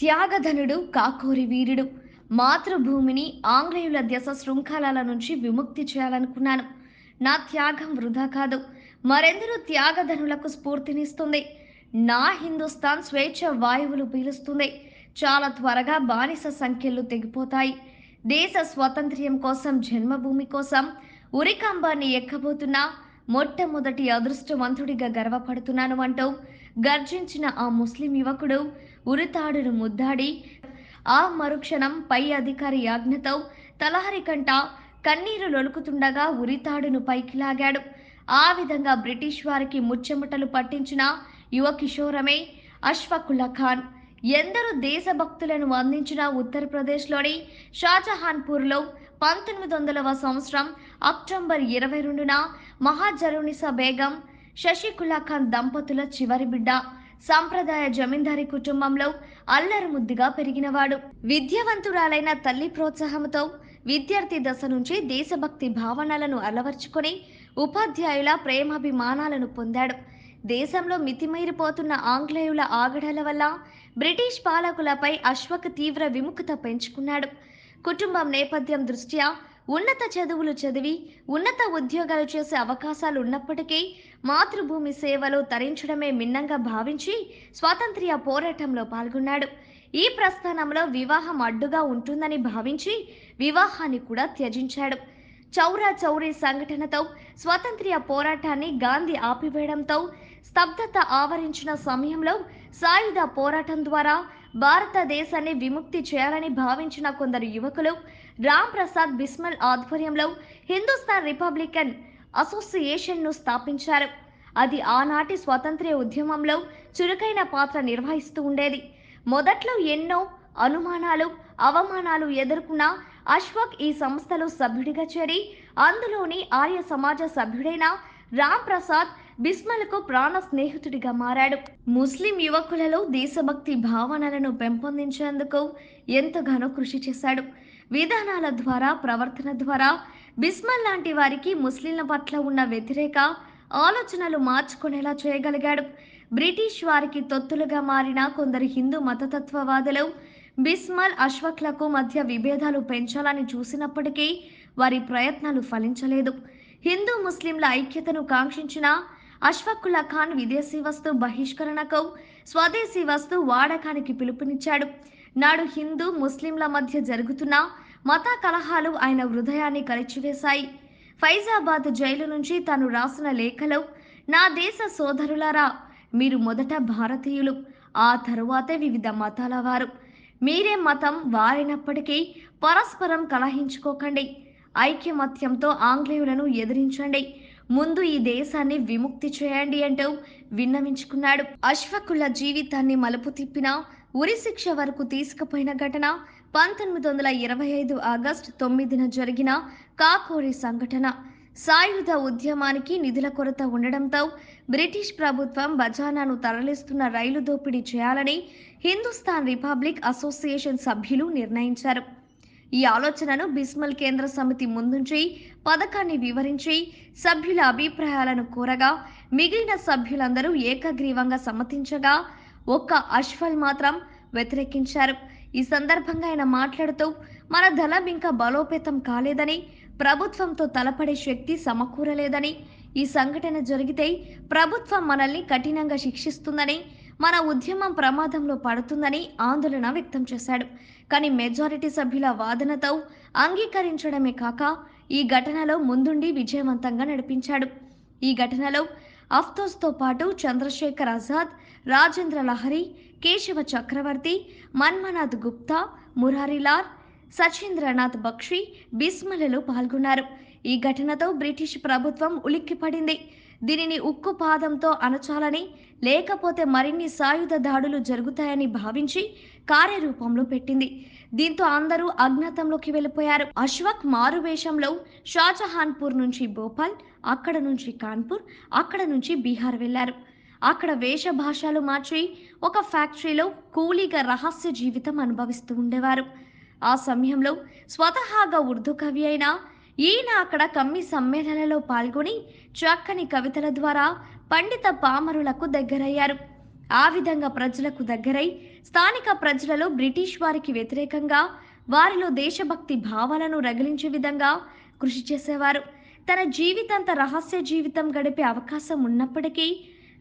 త్యాగధనుడు కాకోరి వీరుడు. మాతృభూమిని ఆంగ్లేయుల దశ శృంఖలాల నుంచి విముక్తి చేయాలనుకున్నాను. నా త్యాగం వృధా కాదు. మరెందరో త్యాగధనులకు స్ఫూర్తినిస్తుంది. నా హిందుస్థాన్ స్వేచ్ఛ వాయువులు పీలుస్తుంది. చాలా త్వరగా బానిస సంఖ్యలు తెగిపోతాయి. దేశ స్వాతంత్ర్యం కోసం, జన్మభూమి కోసం ఉరికంబాన్ని ఎక్కబోతున్న మొట్టమొదటి అదృష్టవంతుడిగా గర్వపడుతున్నాను అంటూ గర్జించిన ఆ ముస్లిం యువకుడు ఉరితాడును ముద్దాడి ఆ మరుక్షణం పై అధికారి ఆజ్ఞతో తలహరి కంట కన్నీరు లొలుకుతుండగా ఉరితాడును పైకి లాగాడు. ఆ విధంగా బ్రిటిష్ వారికి ముచ్చెమటలు పట్టించిన యువ కిషోరమే అష్ఫాకుల్లా ఖాన్. ఎందరో దేశభక్తులను అందించిన ఉత్తరప్రదేశ్లోని షాజహాన్పూర్లో 1900వ సంవత్సరం అక్టోబర్ 22న మహాజరునిసా బేగం, శశికుల్లా ఖాన్ దంపతుల చివరి బిడ్డ. సాంప్రదాయ జమీందారీ కుటుంబంలో అల్లరి ముద్దుగా పెరిగినవాడు. విద్యావంతురాలైన తల్లి ప్రోత్సాహంతో విద్యార్థి దశ నుంచి దేశభక్తి భావనలను అలవర్చుకొని ఉపాధ్యాయుల ప్రేమాభిమానాలను పొందాడు. దేశంలో మితిమీరిపోతున్న ఆంగ్లేయుల ఆగడాల వల్ల బ్రిటిష్ పాలకులపై అశ్వక్ తీవ్ర విముఖత పెంచుకున్నాడు. కుటుంబం నేపథ్యం దృష్ట్యా ఉన్నత చదువులు చదివి ఉన్నత ఉద్యోగాలు చేసే అవకాశాలు ఉన్నప్పటికీ మాతృభూమి సేవలో తరించడమే మిన్నంగా భావించి స్వాతంత్ర్య పోరాటంలో పాల్గొన్నాడు. ఈ ప్రస్థానంలో వివాహం అడ్డుగా ఉంటుందని భావించి వివాహాన్ని కూడా త్యజించాడు. చౌరా చౌరీ సంఘటనతో స్వాతంత్ర్య పోరాటాన్ని గాంధీ ఆపివేయడంతో స్తబ్దత ఆవరించిన సమయంలో సాయుధ పోరాటం ద్వారా భారతదేశాన్ని విముక్తి చేయాలని భావించిన కొందరు యువకులు రామ్ ప్రసాద్ బిస్మిల్ ఆధ్వర్యంలో హిందుస్థాన్ రిపబ్లికన్ అసోసియేషన్ను స్థాపించారు. అది ఆనాటి స్వాతంత్ర్య ఉద్యమంలో చురుకైన పాత్ర నిర్వహిస్తూ ఉండేది. మొదట్లో ఎన్నో అనుమానాలు, అవమానాలు ఎదుర్కొన్న అశ్వక్ ఈ సంస్థలో సభ్యుడిగా చేరి అందులోని ఆర్య సమాజ సభ్యుడైన రామ్ ప్రసాద్ బిస్మిల్కు ప్రాణ స్నేహితుడిగా మారాడు. ముస్లిం యువకులలో దేశభక్తి భావనలను పెంపొందించేందుకు ఎంతగానో కృషి చేశాడు. విధానాల ద్వారా, ప్రవర్తన ద్వారా బిస్మిల్ లాంటి వారికి ముస్లింల పట్ల ఉన్న వ్యతిరేక ఆలోచనలు మార్చుకునేలా చేయగలిగాడు. బ్రిటిష్ వారికి తొత్తులుగా మారిన కొందరు హిందూ మతతత్వవాదులు బిస్మిల్, అష్ఫాక్లకు మధ్య విభేదాలు పెంచాలని చూసినప్పటికీ వారి ప్రయత్నాలు ఫలించలేదు. హిందూ ముస్లింల ఐక్యతను కాంక్షించిన అష్ఫాకుల్లా ఖాన్ విదేశీ వస్తు బహిష్కరణకు, స్వదేశీ వస్తు వాడకానికి పిలుపునిచ్చాడు. నాడు హిందూ ముస్లింల మధ్య జరుగుతున్న మత కలహాలు ఆయన హృదయాన్ని కలిచివేశాయి. ఫైజాబాద్ జైలు నుంచి తాను రాసిన లేఖలో, నా దేశ సోదరులారా, మీరు మొదట భారతీయులు, ఆ తరువాతే వివిధ మతాల వారు. మీరే మతం వారైనప్పటికీ పరస్పరం కలహించుకోకండి. ఐక్యమత్యంతో ఆంగ్లేయులను ఎదిరించండి. ముందు ఈ దేశాన్ని విముక్తి చేయండి అంటూ విన్నవించుకున్నాడు. అష్ఫాకుల్లా జీవితాన్ని మలుపు తిప్పిన, ఉరిశిక్ష వరకు తీసుకుపోయిన ఘటన 1925 ఆగస్టు 9న జరిగిన కాకోరి సంఘటన. సాయుధ ఉద్యమానికి నిధుల కొరత ఉండడంతో బ్రిటిష్ ప్రభుత్వం బజానాను తరలిస్తున్న రైలు దోపిడీ చేయాలని హిందుస్థాన్ రిపబ్లిక్ అసోసియేషన్ సభ్యులు నిర్ణయించారు. ఈ ఆలోచనను బిస్మిల్ కేంద్ర సమితి ముందుంచి పథకాన్ని వివరించి సభ్యుల అభిప్రాయాలను కోరగా మిగిలిన సభ్యులందరూ ఏకగ్రీవంగా సమ్మతించగా ఒక్క అష్ఫల్ మాత్రం వ్యతిరేకించారు. ఈ సందర్భంగా ఆయన మాట్లాడుతూ, మన దళం ఇంకా బలోపేతం కాలేదని, ప్రభుత్వంతో తలపడే శక్తి సమకూరలేదని, ఈ సంఘటన జరిగితే ప్రభుత్వం మనల్ని కఠినంగా శిక్షిస్తుందని, మన ఉద్యమం ప్రమాదంలో పడుతుందని ఆందోళన వ్యక్తం చేశాడు. కానీ మెజారిటీ సభ్యుల వాదనతో అంగీకరించడమే కాక ఈ ఘటనలో ముందుండి విజయవంతంగా నడిపించాడు. ఈ ఘటనలో అఫ్తోస్తో పాటు చంద్రశేఖర్ ఆజాద్, రాజేంద్ర లహరి, కేశవ చక్రవర్తి, మన్మనాథ్ గుప్తా, మురారిలాల్, సచీంద్రనాథ్ బక్షి బిస్మిల్లలో పాల్గొన్నారు. ఈ ఘటనతో బ్రిటిష్ ప్రభుత్వం ఉలిక్కిపడింది. దీనిని ఉక్కు పాదంతో అణచాలని, లేకపోతే మరిన్ని సాయుధ దాడులు జరుగుతాయని భావించి కార్యరూపంలో పెట్టింది. దీంతో అందరూ అజ్ఞాతంలోకి వెళ్ళిపోయారు. అష్ఫాక్ మారువేషంలో షాజహాన్పూర్ నుంచి భోపాల్, అక్కడ నుంచి కాన్పూర్, అక్కడ నుంచి బీహార్ వెళ్లారు. అక్కడ వేషభాషలు మార్చి ఒక ఫ్యాక్టరీలో కూలీగా రహస్య జీవితం అనుభవిస్తూ ఉండేవారు. ఆ సమయంలో స్వతహాగా ఉర్దూ కవి అయిన ఈయన అక్కడ కమ్మి సమ్మేళనలో పాల్గొని చక్కని కవితల ద్వారా పండిత పామరులకు దగ్గరయ్యారు. ఆ విధంగా ప్రజలకు దగ్గరై స్థానిక ప్రజలలో బ్రిటిష్ వారికి వ్యతిరేకంగా వారిలో దేశభక్తి భావాలను రగిలించే విధంగా కృషి చేసేవారు. తన జీవితాంత రహస్య జీవితం గడిపే అవకాశం ఉన్నప్పటికీ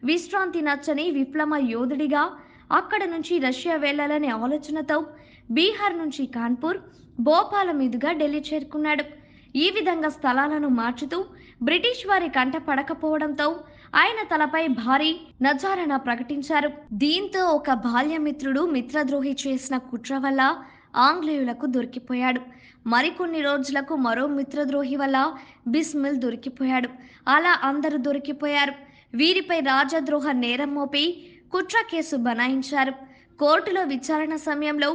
విశ్రాంతి నచ్చని విప్లవ యోధుడిగా అక్కడ నుంచి రష్యా వెళ్లాలనే ఆలోచనతో బీహార్ నుంచి కాన్పూర్, భోపాల మీదుగా ఢిల్లీ చేరుకున్నాడు. ఈ విధంగా స్థలాలను మార్చుతూ బ్రిటిష్ వారి కంట పడకపోవడంతో ఆయన తలపై భారీ నజారణ ప్రకటించారు. దీంతో ఒక బాల్యమిత్రుడు మిత్రద్రోహి చేసిన కుట్ర వల్ల ఆంగ్లేయులకు దొరికిపోయాడు. మరికొన్ని రోజులకు మరో మిత్రద్రోహి వల్ల బిస్మిల్ దొరికిపోయాడు. అలా అందరూ దొరికిపోయారు. వీరిపై రాజద్రోహ నేరం మోపి కుట్ర కేసు బనాయించారు. కోర్టులో విచారణ సమయంలో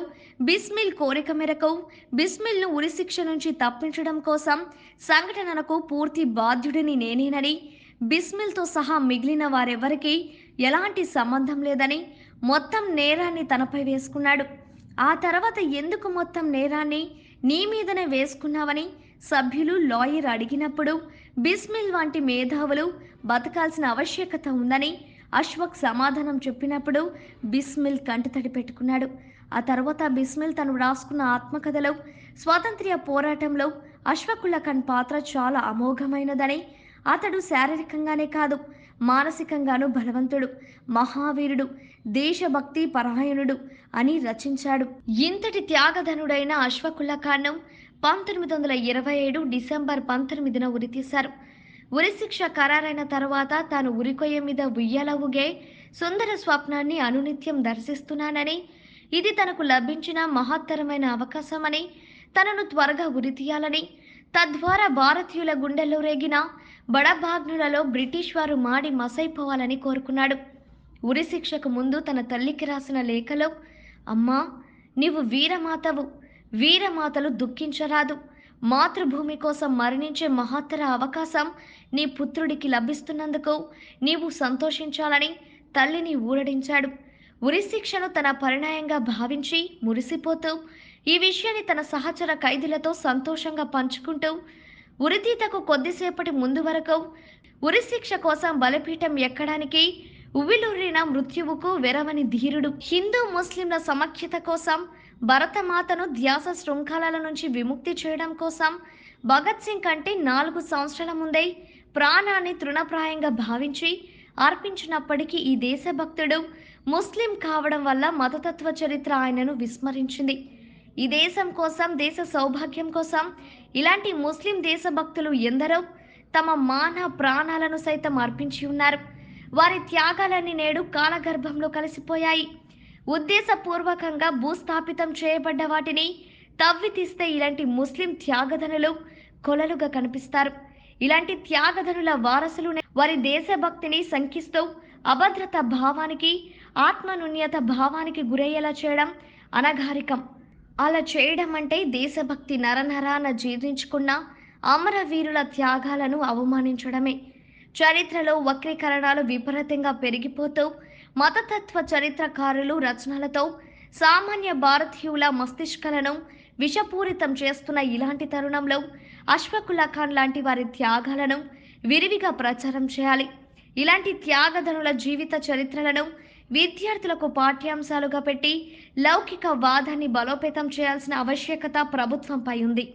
బిస్మిల్ కోరిక మేరకు బిస్మిల్ను ఉరిశిక్ష నుంచి తప్పించడం కోసం సంఘటనకు పూర్తి బాధ్యుడిని నేనేనని, బిస్మిల్తో సహా మిగిలిన వారెవరికీ ఎలాంటి సంబంధం లేదని మొత్తం నేరాన్ని తనపై వేసుకున్నాడు. ఆ తర్వాత ఎందుకు మొత్తం నేరాన్ని నీ మీదనే వేసుకున్నావని సభ్యులు లాయర్ అడిగినప్పుడు బిస్మిల్ వంటి మేధావులు బతకాల్సిన ఆవశ్యకత ఉందని అష్ఫాక్ సమాధానం చెప్పినప్పుడు బిస్మిల్ కంటతడి పెట్టుకున్నాడు. ఆ తర్వాత బిస్మిల్ తను రాసుకున్న ఆత్మకథలో స్వాతంత్ర్య పోరాటంలో అష్ఫాకుల్లా ఖాన్ పాత్ర చాలా అమోఘమైనదని, అతడు శారీరకంగానే కాదు మానసికంగానూ బలవంతుడు, మహావీరుడు, దేశభక్తి పరాయణుడు అని రచించాడు. ఇంతటి త్యాగధనుడైన అష్ఫాకుల్లా ఖాన్ను 1927 డిసెంబర్ 19న ఉరితీశారు. ఉరిశిక్ష ఖరారైన తర్వాత తాను ఉరికొయ్య మీద ఉయ్యాల ఊగే సుందర స్వప్నాన్ని అనునిత్యం దర్శిస్తున్నానని, ఇది తనకు లభించిన మహత్తరమైన అవకాశమని, తనను త్వరగా ఉరితీయాలని, తద్వారా భారతీయుల గుండెల్లో రేగిన బడబాగ్నులలో బ్రిటిష్ వారు మాడి మసైపోవాలని కోరుకున్నాడు. ఉరిశిక్షకు ముందు తన తల్లికి రాసిన లేఖలో, అమ్మా, నీవు వీరమాతవు, వీరమాతలు దుఃఖించరాదు. మాతృభూమి కోసం మరణించే మహత్తర అవకాశం నీ పుత్రుడికి లభిస్తున్నందుకు నీవు సంతోషించాలని తల్లిని ఊరడించాడు. ఉరిశిక్షను తన పరిణయంగా భావించి మురిసిపోతూ ఈ విషయాన్ని తన సహచర ఖైదీలతో సంతోషంగా పంచుకుంటూ ఉరితీతకు కొద్దిసేపటి ముందు వరకు ఉరిశిక్ష కోసం బలిపీఠం ఎక్కడానికి ఉవ్విలూరిన మృత్యువుకు వెరవని ధీరుడు, హిందూ ముస్లింల సమైక్యత కోసం, భరతమాతను ధ్యాస శృంఖలాల నుంచి విముక్తి చేయడం కోసం భగత్ సింగ్ కంటే 4 సంవత్సరాల ముందే ప్రాణాన్ని తృణప్రాయంగా భావించి అర్పించినప్పటికీ ఈ దేశభక్తుడు ముస్లిం కావడం వల్ల మతతత్వ చరిత్ర ఆయనను విస్మరించింది. ఈ దేశం కోసం, దేశ సౌభాగ్యం కోసం ఇలాంటి ముస్లిం దేశభక్తులు ఎందరో తమ మాన ప్రాణాలను సైతం అర్పించి ఉన్నారు. వారి త్యాగాలన్నీ నేడు కాలగర్భంలో కలిసిపోయాయి. ఉద్దేశపూర్వకంగా భూస్థాపితం చేయబడ్డ వాటిని తవ్వి తీస్తే ఇలాంటి ముస్లిం త్యాగధనులు కొలలుగా కనిపిస్తారు. ఇలాంటి త్యాగధనుల వారసులు వారి దేశభక్తిని శంకిస్తూ అభద్రత భావానికి, ఆత్మనున్యత భావానికి గురయ్యేలా చేయడం అనగారికం. అలా చేయడం అంటే దేశభక్తి నరనరాన జీర్ణించుకున్న అమరవీరుల త్యాగాలను అవమానించడమే. చరిత్రలో వక్రీకరణాలు విపరీతంగా పెరిగిపోతూ మతతత్వ చరిత్రకారులు రచనలతో సామాన్య భారతీయుల మస్తిష్కాలను విషపూరితం చేస్తున్న ఇలాంటి తరుణంలో అష్ఫాకుల్లా ఖాన్ లాంటి వారి త్యాగాలను విరివిగా ప్రచారం చేయాలి. ఇలాంటి త్యాగధనుల జీవిత చరిత్రలను విద్యార్థులకు పాఠ్యాంశాలుగా పెట్టి లౌకిక వాదాన్ని బలోపేతం చేయాల్సిన ఆవశ్యకత ప్రభుత్వంపై ఉంది.